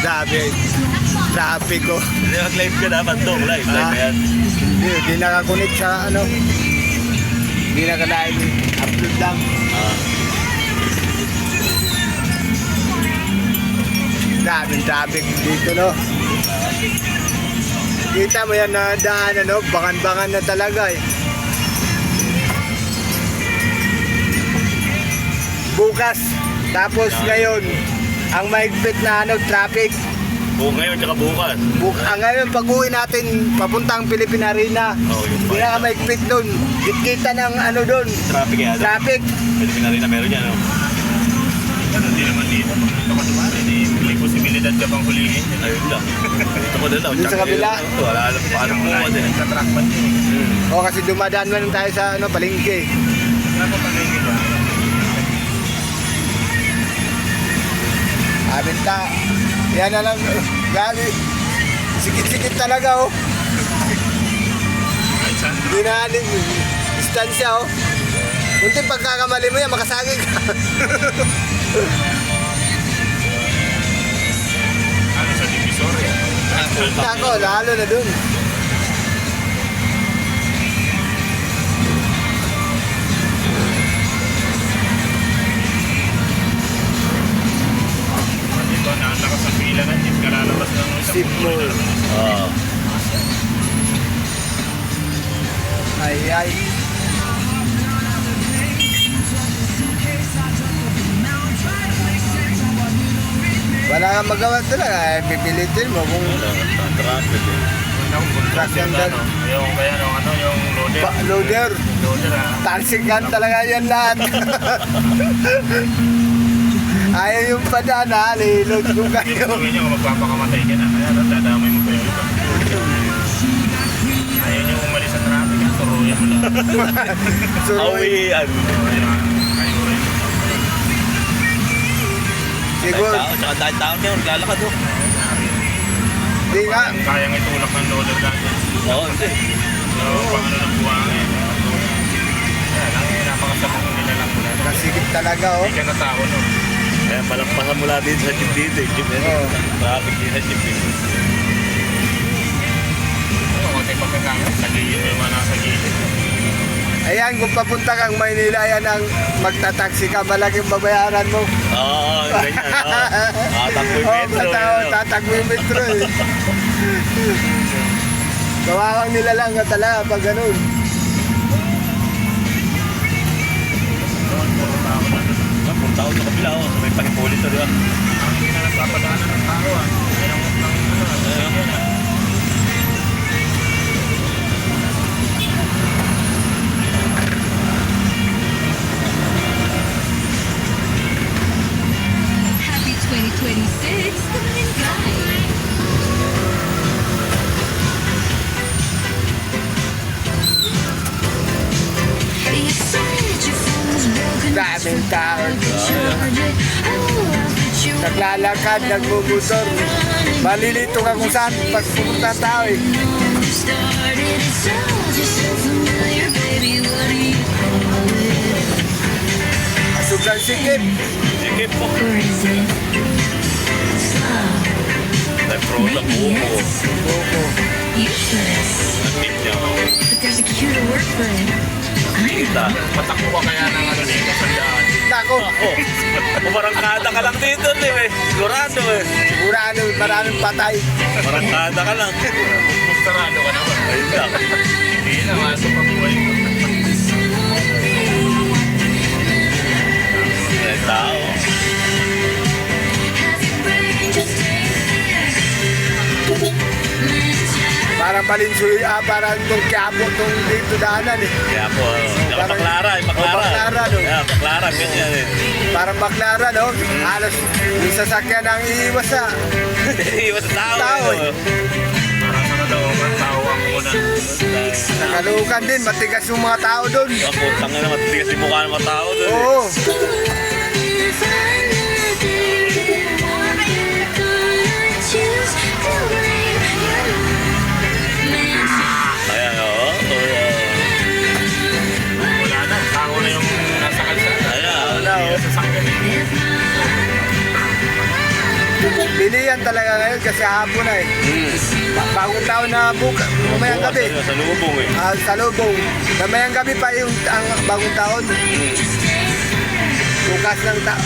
Dami. Traffic ko. Hindi mag-live ka dapat doon. Live yan. Hindi nakakunik sa ano. Hindi nakalive. Upload lang. Daming traffic dito, no? Kita mo yan na daan, ano? Bangan-bangan na talaga eh. Bukas. Tapos ngayon, ang mahigpit na ano, traffic. Ngayon tsaka bukas. Ngayon, pag-uwi natin, papuntang Philippine Arena. Yung mahigpit doon. Kita ng ano doon. traffic yan. Traffic. Pwede na rin na meron yan, no? Ano, hindi naman dito. Ito ka dumari. May posibilidad ka pang hulihin. Ayun lang. Ito ko doon. Doon sa kabila. Wala alam paano mo kasi. Nagtatrackman din. O kasi dumadaan man tayo sa ano, palengke. Ano palengke ba? Abenta. Yan na lang. Gabi. Sikit-sikit talaga, oh. Hindi na distansya, oh. Kunti pagkakamali mo yan, makasagig ka. Ano sa Divisoria? Ako, lalo na dun. Ito, nakalakas ang pila na jeep. Kalalabas ng Jeep mo. Oo. Ay. Wala kang magawa talaga. Pipilitin mo kung Traffic eh. truck yan dyan. Yung kaya yung loader. Loader. Loader Talsikan talaga yan lahat. Ayaw yung padana, load ko kayo. Sabihin niyo kung magpapakamatay ka na. Kaya dadamay mo pa yung iba. Ayaw niyo umalis sa traffic. Turuyan mo lang. Awian. Siguro. Tsaka dahil tao na yun, lalakad doon. Hindi nga. Kayang itulak ng loader dati. Oo, hindi. Pang ano ng buwangin. Kaya lang, napakasabong nila lang mula. Kasigit talaga, oh. Hindi ka natao, no? Kaya palampasan mula dito sa jeep dito. Jeep na yun. Traffic dito sa jeep dito. Oo, konting pagkakangan. Sa gilid, may mga nasa gilid. Ayan, kung papunta kang Maynila, ayan ang magtataksi ka, malaking babayaran mo. Oo, ganyan. Tatakbo yung metro. Tatakbo yung metro eh. Kawawang nila lang ka talaga pag ganun. Punta ako sa kabila, may pangipulit to, di ba? Hindi na nagpapadaanan ng tao, Happy 2026, Barangay. Daming tao. Naglalakad, nagmumotor. Malilito ka kung saan pag pumunta tao eh. Sobrang sikip. Sikip po. Nag-pro lang buko. Ang tip niya. But there's a cure to work for it. Kita. Patakbo ka kaya ng ano dito sa daan. Nako. Umarangkada ka lang dito, di ba? Sigurado eh. Sigurado, maraming patay. Marangkada ka lang. Sarado ka naman. Ayun lang. Hindi na, maso pa buhay mo. May tao. Parang Balinsuy, parang itong Quiapo, itong dito daanan eh. Kaya po, Baclara, Baclara, no? Baclara, ganyan eh. Parang Baclara, no? Halos yung sasakyan ang iiwas sa Iwas sa tao eh. Parang sa kadawang tao ang una. Nakalukan din, matigas yung mga tao doon. Ang putang na naman, tigas yung mukha ng mga tao doon. Oo. Ayan, oo. Wala na, tao na yung nasa kalsada. Ayan, wala. sasakyan. Bilihan talaga ngayon kasi hapon na eh. Bagong taon na mamayang gabi. Sa lubong eh. Sa lubong. Mamayang gabi pa yung ang bagong taon. Bukas ng